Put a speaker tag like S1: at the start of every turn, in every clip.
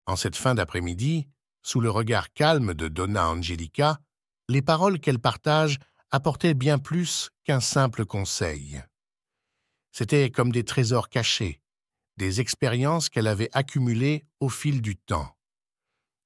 S1: En cette fin d'après-midi, sous le regard calme de Donna Angelica, les paroles qu'elle partage apportaient bien plus qu'un simple conseil. C'était comme des trésors cachés, des expériences qu'elle avait accumulées au fil du temps.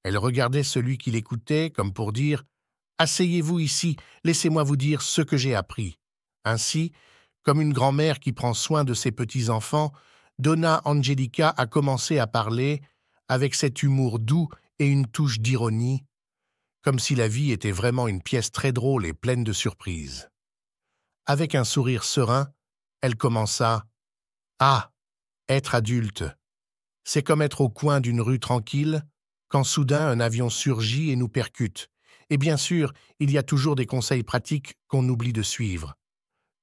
S1: Elle regardait celui qui l'écoutait comme pour dire « Asseyez-vous ici, laissez-moi vous dire ce que j'ai appris ». Ainsi, comme une grand-mère qui prend soin de ses petits-enfants, Donna Angelica a commencé à parler avec cet humour doux et une touche d'ironie, comme si la vie était vraiment une pièce très drôle et pleine de surprises. Avec un sourire serein, elle commença « Ah, être adulte, c'est comme être au coin d'une rue tranquille, quand soudain un avion surgit et nous percute. Et bien sûr, il y a toujours des conseils pratiques qu'on oublie de suivre. »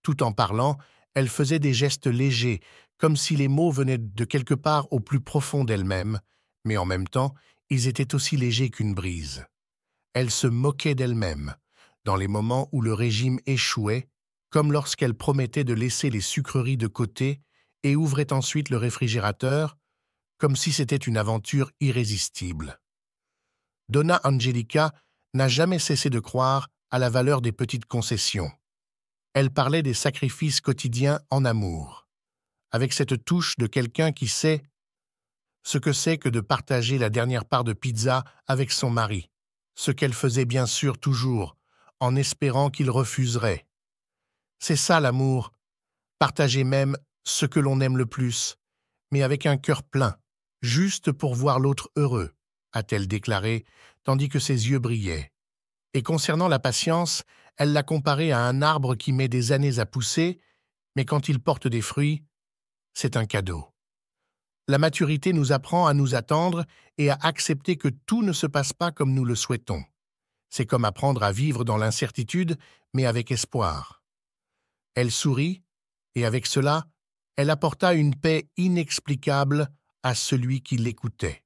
S1: Tout en parlant, elle faisait des gestes légers, comme si les mots venaient de quelque part au plus profond d'elle-même, mais en même temps, ils étaient aussi légers qu'une brise. Elle se moquait d'elle-même, dans les moments où le régime échouait, comme lorsqu'elle promettait de laisser les sucreries de côté et ouvrait ensuite le réfrigérateur, comme si c'était une aventure irrésistible. Donna Angelica n'a jamais cessé de croire à la valeur des petites concessions. Elle parlait des sacrifices quotidiens en amour, avec cette touche de quelqu'un qui sait ce que c'est que de partager la dernière part de pizza avec son mari, ce qu'elle faisait bien sûr toujours, en espérant qu'il refuserait. C'est ça l'amour, partager même ce que l'on aime le plus, mais avec un cœur plein, juste pour voir l'autre heureux, a-t-elle déclaré, tandis que ses yeux brillaient. Et concernant la patience, elle l'a comparée à un arbre qui met des années à pousser, mais quand il porte des fruits, c'est un cadeau. La maturité nous apprend à nous attendre et à accepter que tout ne se passe pas comme nous le souhaitons. C'est comme apprendre à vivre dans l'incertitude, mais avec espoir. Elle sourit, et avec cela, elle apporta une paix inexplicable à celui qui l'écoutait.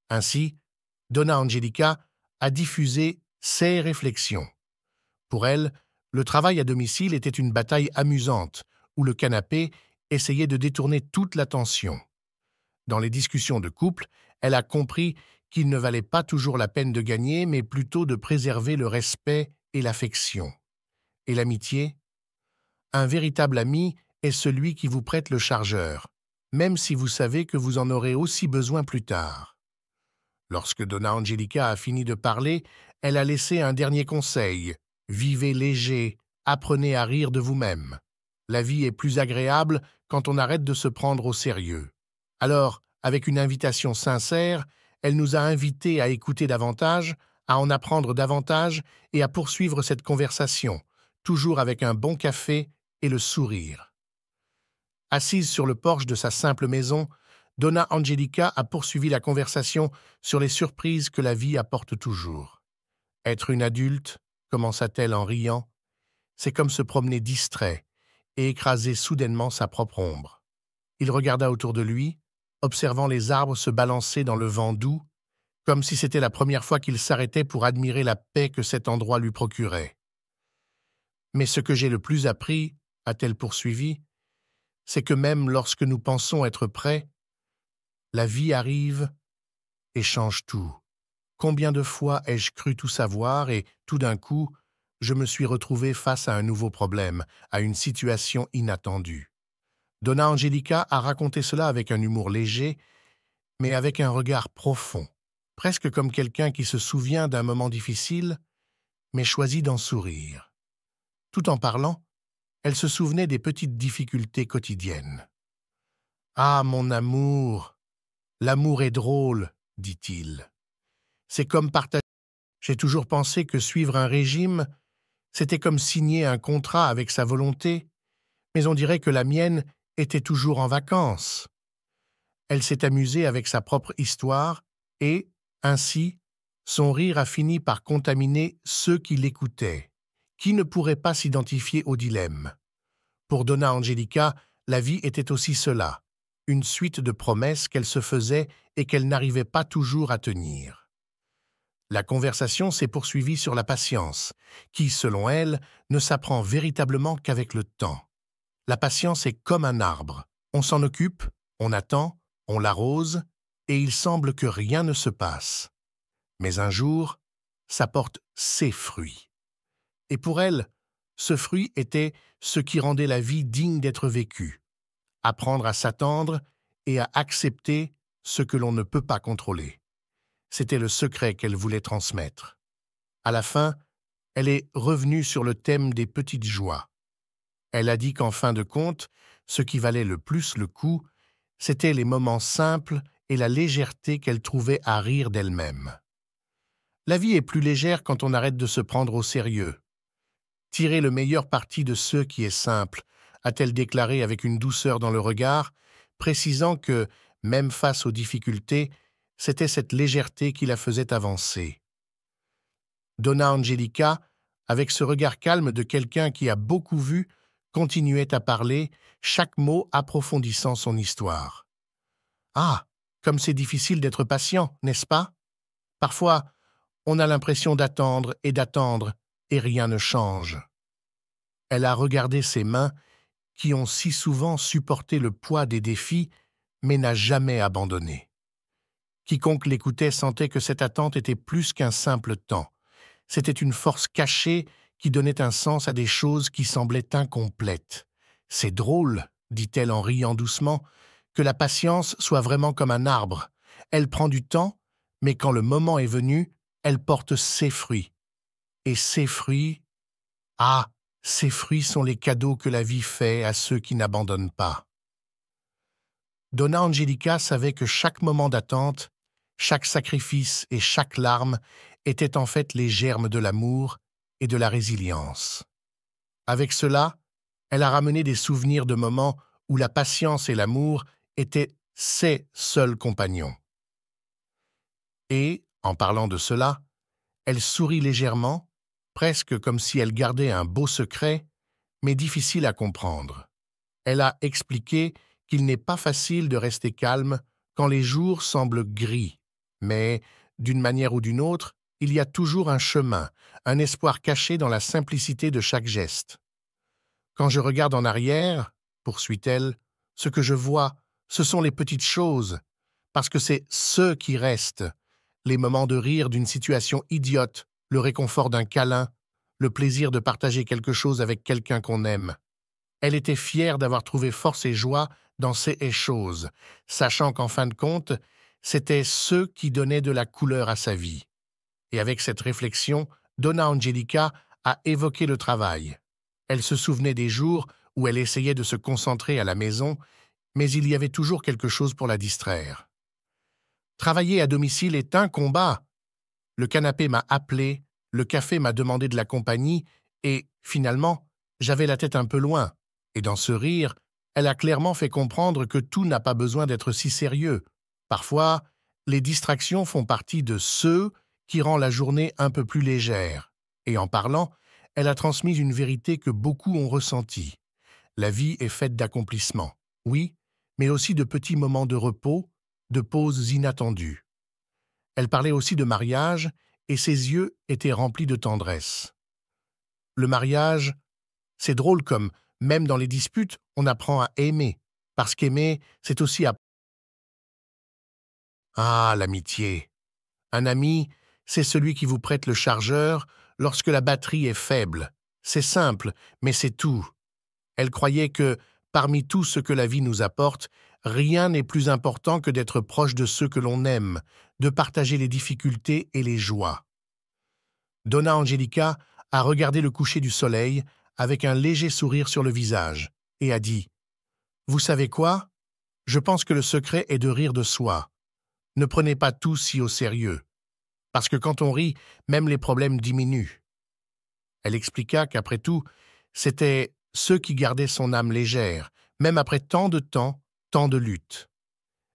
S1: Ainsi, Donna Angelica a diffusé ses réflexions. Pour elle, le travail à domicile était une bataille amusante, où le canapé essayait de détourner toute l'attention. Dans les discussions de couple, elle a compris qu'il ne valait pas toujours la peine de gagner, mais plutôt de préserver le respect et l'affection. Et l'amitié? Un véritable ami est celui qui vous prête le chargeur, même si vous savez que vous en aurez aussi besoin plus tard. Lorsque Donna Angelica a fini de parler, elle a laissé un dernier conseil. Vivez léger, apprenez à rire de vous-même. La vie est plus agréable quand on arrête de se prendre au sérieux. Alors, avec une invitation sincère, elle nous a invités à écouter davantage, à en apprendre davantage et à poursuivre cette conversation, toujours avec un bon café et le sourire. Assise sur le porche de sa simple maison, Donna Angelica a poursuivi la conversation sur les surprises que la vie apporte toujours. Être une adulte, commença-t-elle en riant, c'est comme se promener distrait et écraser soudainement sa propre ombre. Il regarda autour de lui, observant les arbres se balancer dans le vent doux, comme si c'était la première fois qu'il s'arrêtait pour admirer la paix que cet endroit lui procurait. Mais ce que j'ai le plus appris, a-t-elle poursuivi, c'est que même lorsque nous pensons être prêts, la vie arrive et change tout. Combien de fois ai-je cru tout savoir et, tout d'un coup, je me suis retrouvé face à un nouveau problème, à une situation inattendue. Donna Angelica a raconté cela avec un humour léger, mais avec un regard profond, presque comme quelqu'un qui se souvient d'un moment difficile, mais choisit d'en sourire. Tout en parlant, elle se souvenait des petites difficultés quotidiennes. « Ah, mon amour, l'amour est drôle, dit-il. C'est comme partager. J'ai toujours pensé que suivre un régime, c'était comme signer un contrat avec sa volonté, mais on dirait que la mienne était toujours en vacances. » Elle s'est amusée avec sa propre histoire et, ainsi, son rire a fini par contaminer ceux qui l'écoutaient, qui ne pourraient pas s'identifier au dilemme. Pour Donna Angelica, la vie était aussi cela, une suite de promesses qu'elle se faisait et qu'elle n'arrivait pas toujours à tenir. La conversation s'est poursuivie sur la patience, qui, selon elle, ne s'apprend véritablement qu'avec le temps. La patience est comme un arbre. On s'en occupe, on attend, on l'arrose, et il semble que rien ne se passe. Mais un jour, ça porte ses fruits. Et pour elle, ce fruit était ce qui rendait la vie digne d'être vécue. Apprendre à s'attendre et à accepter ce que l'on ne peut pas contrôler. C'était le secret qu'elle voulait transmettre. À la fin, elle est revenue sur le thème des petites joies. Elle a dit qu'en fin de compte, ce qui valait le plus le coup, c'étaient les moments simples et la légèreté qu'elle trouvait à rire d'elle-même. La vie est plus légère quand on arrête de se prendre au sérieux. Tirer le meilleur parti de ce qui est simple, a-t-elle déclaré avec une douceur dans le regard, précisant que, même face aux difficultés, c'était cette légèreté qui la faisait avancer. Donna Angelica, avec ce regard calme de quelqu'un qui a beaucoup vu, continuait à parler, chaque mot approfondissant son histoire. « Ah, comme c'est difficile d'être patient, n'est-ce pas? Parfois, on a l'impression d'attendre, et rien ne change. » Elle a regardé ses mains, qui ont si souvent supporté le poids des défis, mais n'a jamais abandonné. Quiconque l'écoutait sentait que cette attente était plus qu'un simple temps. C'était une force cachée qui donnait un sens à des choses qui semblaient incomplètes. « C'est drôle, » dit-elle en riant doucement, « que la patience soit vraiment comme un arbre. Elle prend du temps, mais quand le moment est venu, elle porte ses fruits. Et ces fruits, ah, ces fruits sont les cadeaux que la vie fait à ceux qui n'abandonnent pas. » Donna Angelica savait que chaque moment d'attente, chaque sacrifice et chaque larme étaient en fait les germes de l'amour et de la résilience. Avec cela, elle a ramené des souvenirs de moments où la patience et l'amour étaient ses seuls compagnons. Et, en parlant de cela, elle sourit légèrement, presque comme si elle gardait un beau secret, mais difficile à comprendre. Elle a expliqué qu'il n'est pas facile de rester calme quand les jours semblent gris, mais, d'une manière ou d'une autre, il y a toujours un chemin, un espoir caché dans la simplicité de chaque geste. Quand je regarde en arrière, poursuit-elle, ce que je vois, ce sont les petites choses, parce que c'est ce qui reste, les moments de rire d'une situation idiote, le réconfort d'un câlin, le plaisir de partager quelque chose avec quelqu'un qu'on aime. Elle était fière d'avoir trouvé force et joie dans ces choses, sachant qu'en fin de compte, c'était ce qui donnait de la couleur à sa vie. Et avec cette réflexion, Donna Angelica a évoqué le travail. Elle se souvenait des jours où elle essayait de se concentrer à la maison, mais il y avait toujours quelque chose pour la distraire. Travailler à domicile est un combat. Le canapé m'a appelé, le café m'a demandé de la compagnie, et, finalement, j'avais la tête un peu loin. Et dans ce rire, elle a clairement fait comprendre que tout n'a pas besoin d'être si sérieux. Parfois, les distractions font partie de ceux qui rend la journée un peu plus légère. Et en parlant, elle a transmis une vérité que beaucoup ont ressentie. La vie est faite d'accomplissements, oui, mais aussi de petits moments de repos, de pauses inattendues. Elle parlait aussi de mariage, et ses yeux étaient remplis de tendresse. Le mariage, c'est drôle comme, même dans les disputes, on apprend à aimer, parce qu'aimer, c'est aussi à... Ah, l'amitié. Un ami, c'est celui qui vous prête le chargeur lorsque la batterie est faible. C'est simple, mais c'est tout. Elle croyait que, parmi tout ce que la vie nous apporte, rien n'est plus important que d'être proche de ceux que l'on aime, de partager les difficultés et les joies. Donna Angelica a regardé le coucher du soleil avec un léger sourire sur le visage et a dit « Vous savez quoi? Je pense que le secret est de rire de soi. Ne prenez pas tout si au sérieux, parce que quand on rit, même les problèmes diminuent. » Elle expliqua qu'après tout, c'était ce qui gardait son âme légère, même après tant de temps, tant de luttes.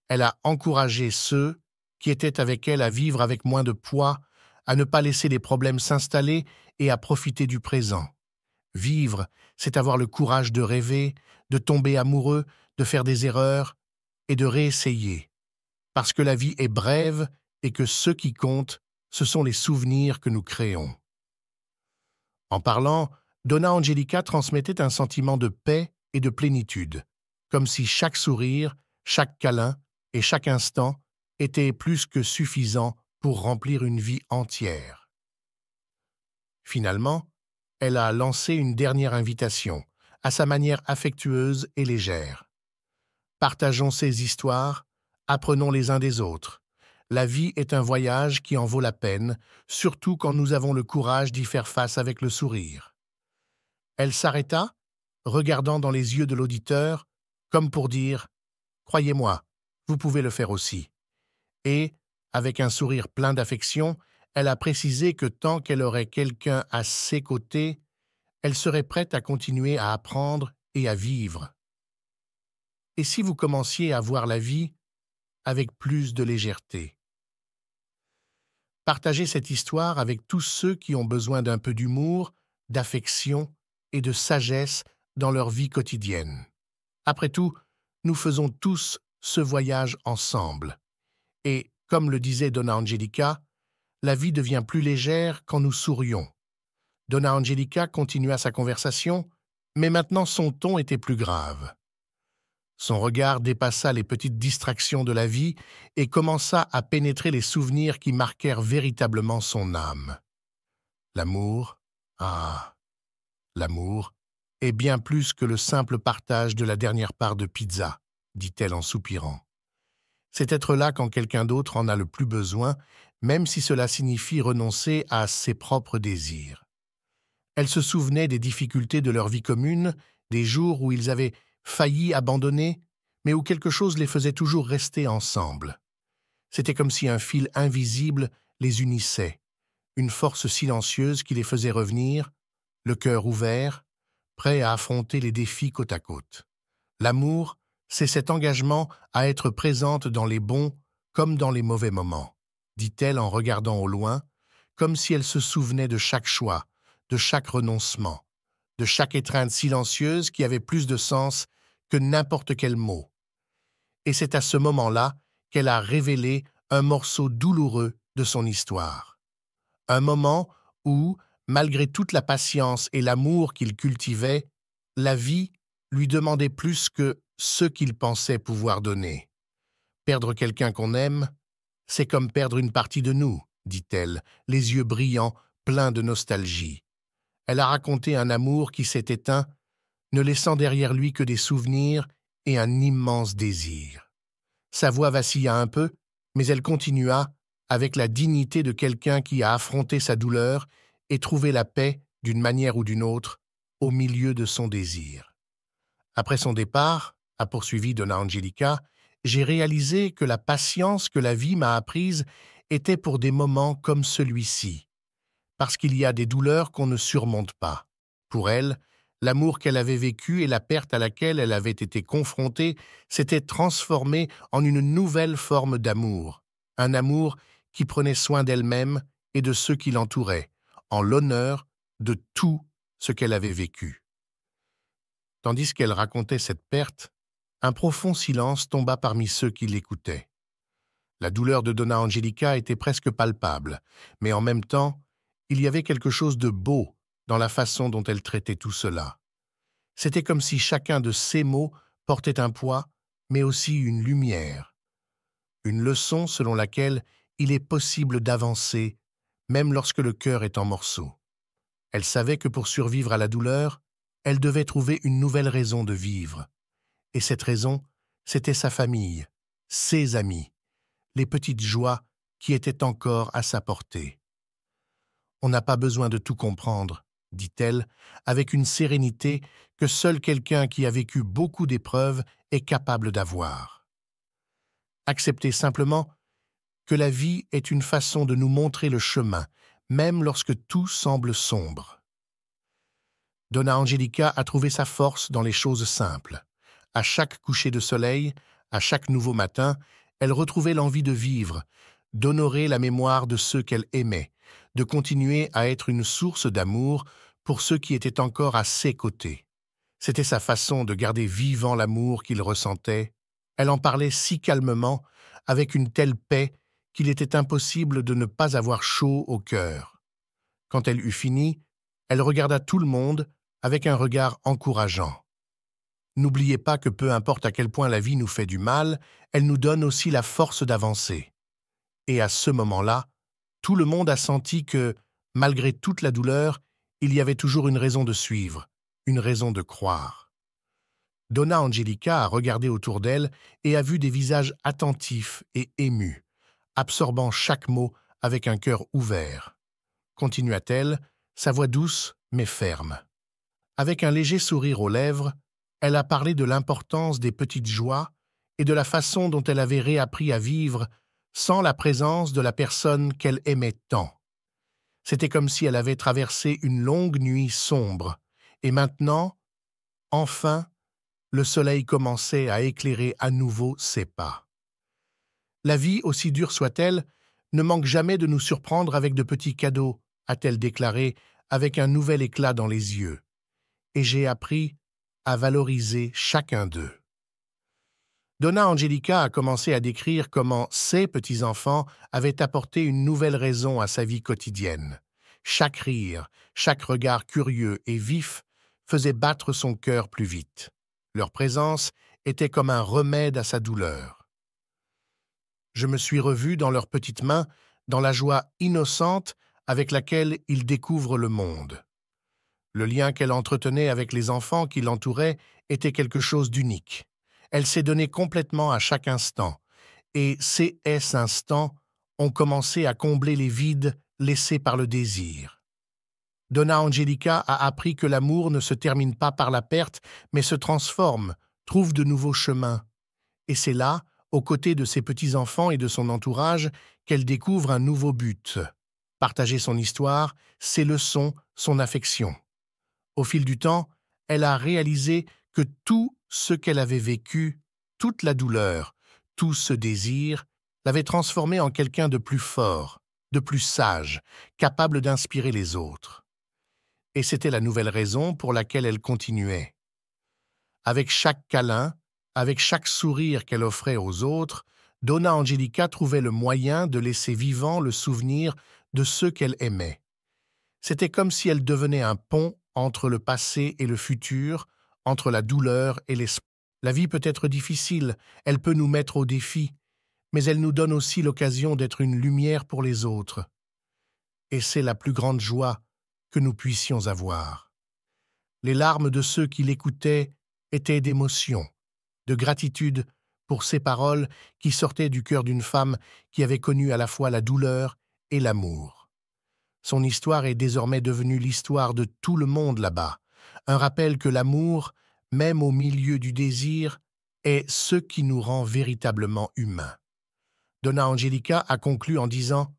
S1: Elle a encouragé ceux qui étaient avec elle à vivre avec moins de poids, à ne pas laisser les problèmes s'installer et à profiter du présent. Vivre, c'est avoir le courage de rêver, de tomber amoureux, de faire des erreurs et de réessayer. Parce que la vie est brève et que ce qui compte, ce sont les souvenirs que nous créons. En parlant, Donna Angelica transmettait un sentiment de paix et de plénitude, comme si chaque sourire, chaque câlin et chaque instant était plus que suffisant pour remplir une vie entière. Finalement, elle a lancé une dernière invitation, à sa manière affectueuse et légère. Partageons ces histoires, apprenons les uns des autres. La vie est un voyage qui en vaut la peine, surtout quand nous avons le courage d'y faire face avec le sourire. Elle s'arrêta, regardant dans les yeux de l'auditeur, comme pour dire « Croyez-moi, vous pouvez le faire aussi ». Et, avec un sourire plein d'affection, elle a précisé que tant qu'elle aurait quelqu'un à ses côtés, elle serait prête à continuer à apprendre et à vivre. Et si vous commenciez à voir la vie avec plus de légèreté? Partagez cette histoire avec tous ceux qui ont besoin d'un peu d'humour, d'affection et de sagesse dans leur vie quotidienne. Après tout, nous faisons tous ce voyage ensemble. Et, comme le disait Donna Angelica, la vie devient plus légère quand nous sourions. Donna Angelica continua sa conversation, mais maintenant son ton était plus grave. Son regard dépassa les petites distractions de la vie et commença à pénétrer les souvenirs qui marquèrent véritablement son âme. L'amour, l'amour est bien plus que le simple partage de la dernière part de pizza, dit-elle en soupirant. C'est être là quand quelqu'un d'autre en a le plus besoin, même si cela signifie renoncer à ses propres désirs. Elle se souvenait des difficultés de leur vie commune, des jours où ils avaient failli abandonner, mais où quelque chose les faisait toujours rester ensemble. C'était comme si un fil invisible les unissait, une force silencieuse qui les faisait revenir, le cœur ouvert, prêt à affronter les défis côte à côte. L'amour, c'est cet engagement à être présente dans les bons comme dans les mauvais moments, dit-elle en regardant au loin, comme si elle se souvenait de chaque choix, de chaque renoncement, de chaque étreinte silencieuse qui avait plus de sens que n'importe quel mot. Et c'est à ce moment-là qu'elle a révélé un morceau douloureux de son histoire. Un moment où, malgré toute la patience et l'amour qu'il cultivait, la vie lui demandait plus que ce qu'il pensait pouvoir donner. Perdre quelqu'un qu'on aime, c'est comme perdre une partie de nous, dit-elle, les yeux brillants, pleins de nostalgie. Elle a raconté un amour qui s'est éteint, ne laissant derrière lui que des souvenirs et un immense désir. Sa voix vacilla un peu, mais elle continua avec la dignité de quelqu'un qui a affronté sa douleur et trouvé la paix, d'une manière ou d'une autre, au milieu de son désir. Après son départ, a poursuivi Donna Angelica, j'ai réalisé que la patience que la vie m'a apprise était pour des moments comme celui-ci, parce qu'il y a des douleurs qu'on ne surmonte pas. Pour elle, l'amour qu'elle avait vécu et la perte à laquelle elle avait été confrontée s'étaient transformés en une nouvelle forme d'amour, un amour qui prenait soin d'elle-même et de ceux qui l'entouraient, en l'honneur de tout ce qu'elle avait vécu. Tandis qu'elle racontait cette perte, un profond silence tomba parmi ceux qui l'écoutaient. La douleur de Donna Angelica était presque palpable, mais en même temps, il y avait quelque chose de beau dans la façon dont elle traitait tout cela. C'était comme si chacun de ses mots portait un poids, mais aussi une lumière. Une leçon selon laquelle il est possible d'avancer, même lorsque le cœur est en morceaux. Elle savait que pour survivre à la douleur, elle devait trouver une nouvelle raison de vivre. Et cette raison, c'était sa famille, ses amis, les petites joies qui étaient encore à sa portée. On n'a pas besoin de tout comprendre, dit-elle, avec une sérénité que seul quelqu'un qui a vécu beaucoup d'épreuves est capable d'avoir. Acceptez simplement que la vie est une façon de nous montrer le chemin, même lorsque tout semble sombre. Donna Angelica a trouvé sa force dans les choses simples. À chaque coucher de soleil, à chaque nouveau matin, elle retrouvait l'envie de vivre, d'honorer la mémoire de ceux qu'elle aimait, de continuer à être une source d'amour pour ceux qui étaient encore à ses côtés. C'était sa façon de garder vivant l'amour qu'il ressentait. Elle en parlait si calmement, avec une telle paix, qu'il était impossible de ne pas avoir chaud au cœur. Quand elle eut fini, elle regarda tout le monde avec un regard encourageant. N'oubliez pas que peu importe à quel point la vie nous fait du mal, elle nous donne aussi la force d'avancer. Et à ce moment-là, tout le monde a senti que, malgré toute la douleur, il y avait toujours une raison de suivre, une raison de croire. Donna Angelica a regardé autour d'elle et a vu des visages attentifs et émus, absorbant chaque mot avec un cœur ouvert. Continua-t-elle, sa voix douce mais ferme. Avec un léger sourire aux lèvres, elle a parlé de l'importance des petites joies et de la façon dont elle avait réappris à vivre sans la présence de la personne qu'elle aimait tant. C'était comme si elle avait traversé une longue nuit sombre, et maintenant, enfin, le soleil commençait à éclairer à nouveau ses pas. La vie, aussi dure soit-elle, ne manque jamais de nous surprendre avec de petits cadeaux, a-t-elle déclaré, avec un nouvel éclat dans les yeux. Et j'ai appris à valoriser chacun d'eux. Donna Angelica a commencé à décrire comment ses petits-enfants avaient apporté une nouvelle raison à sa vie quotidienne. Chaque rire, chaque regard curieux et vif faisait battre son cœur plus vite. Leur présence était comme un remède à sa douleur. Je me suis revu dans leurs petites mains, dans la joie innocente avec laquelle ils découvrent le monde. Le lien qu'elle entretenait avec les enfants qui l'entouraient était quelque chose d'unique. Elle s'est donnée complètement à chaque instant, et ces instants ont commencé à combler les vides laissés par le désir. Donna Angelica a appris que l'amour ne se termine pas par la perte, mais se transforme, trouve de nouveaux chemins. Et c'est là, aux côtés de ses petits-enfants et de son entourage, qu'elle découvre un nouveau but. Partager son histoire, ses leçons, son affection. Au fil du temps, elle a réalisé que tout ce qu'elle avait vécu, toute la douleur, tout ce désir, l'avait transformée en quelqu'un de plus fort, de plus sage, capable d'inspirer les autres. Et c'était la nouvelle raison pour laquelle elle continuait. Avec chaque câlin, avec chaque sourire qu'elle offrait aux autres, Donna Angelica trouvait le moyen de laisser vivant le souvenir de ceux qu'elle aimait. C'était comme si elle devenait un pont entre le passé et le futur, entre la douleur et l'espoir. La vie peut être difficile, elle peut nous mettre au défi, mais elle nous donne aussi l'occasion d'être une lumière pour les autres. Et c'est la plus grande joie que nous puissions avoir. Les larmes de ceux qui l'écoutaient étaient d'émotion, de gratitude pour ces paroles qui sortaient du cœur d'une femme qui avait connu à la fois la douleur et l'amour. Son histoire est désormais devenue l'histoire de tout le monde là-bas, un rappel que l'amour, même au milieu du désir, est ce qui nous rend véritablement humains. Donna Angelica a conclu en disant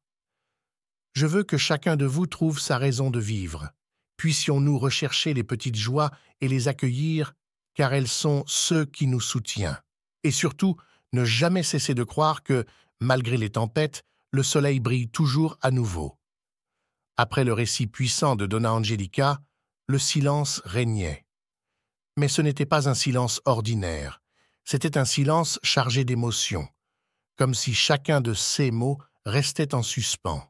S1: « Je veux que chacun de vous trouve sa raison de vivre. Puissions-nous rechercher les petites joies et les accueillir, car elles sont ce qui nous soutient. Et surtout, ne jamais cesser de croire que, malgré les tempêtes, le soleil brille toujours à nouveau. » Après le récit puissant de Donna Angelica, le silence régnait. Mais ce n'était pas un silence ordinaire, c'était un silence chargé d'émotion, comme si chacun de ces mots restait en suspens.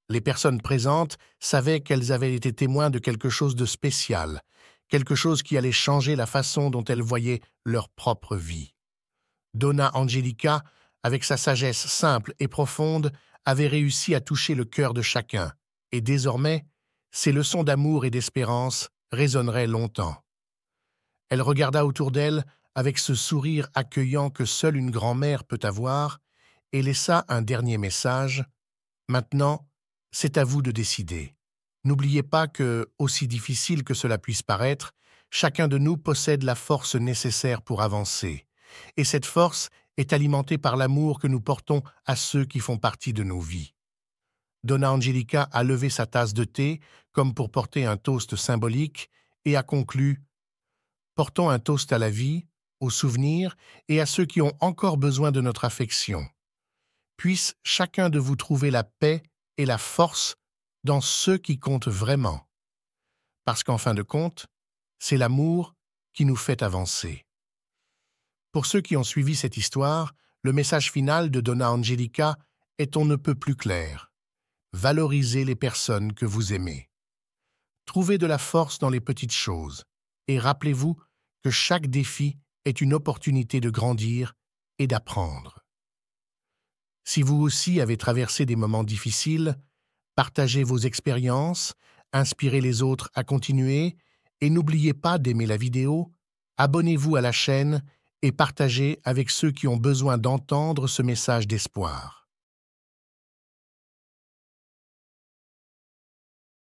S1: Les personnes présentes savaient qu'elles avaient été témoins de quelque chose de spécial, quelque chose qui allait changer la façon dont elles voyaient leur propre vie. Donna Angelica, avec sa sagesse simple et profonde, avait réussi à toucher le cœur de chacun, et désormais, ses leçons d'amour et d'espérance résonneraient longtemps. Elle regarda autour d'elle avec ce sourire accueillant que seule une grand-mère peut avoir et laissa un dernier message. « Maintenant, c'est à vous de décider. N'oubliez pas que, aussi difficile que cela puisse paraître, chacun de nous possède la force nécessaire pour avancer. Et cette force est alimentée par l'amour que nous portons à ceux qui font partie de nos vies. » Donna Angelica a levé sa tasse de thé comme pour porter un toast symbolique et a conclu « Portons un toast à la vie, aux souvenirs et à ceux qui ont encore besoin de notre affection. Puisse chacun de vous trouver la paix et la force dans ce qui compte vraiment. Parce qu'en fin de compte, c'est l'amour qui nous fait avancer. » Pour ceux qui ont suivi cette histoire, le message final de Donna Angelica est on ne peut plus clair. Valorisez les personnes que vous aimez. Trouvez de la force dans les petites choses et rappelez-vous que chaque défi est une opportunité de grandir et d'apprendre. Si vous aussi avez traversé des moments difficiles, partagez vos expériences, inspirez les autres à continuer et n'oubliez pas d'aimer la vidéo, abonnez-vous à la chaîne et partagez avec ceux qui ont besoin d'entendre ce message d'espoir.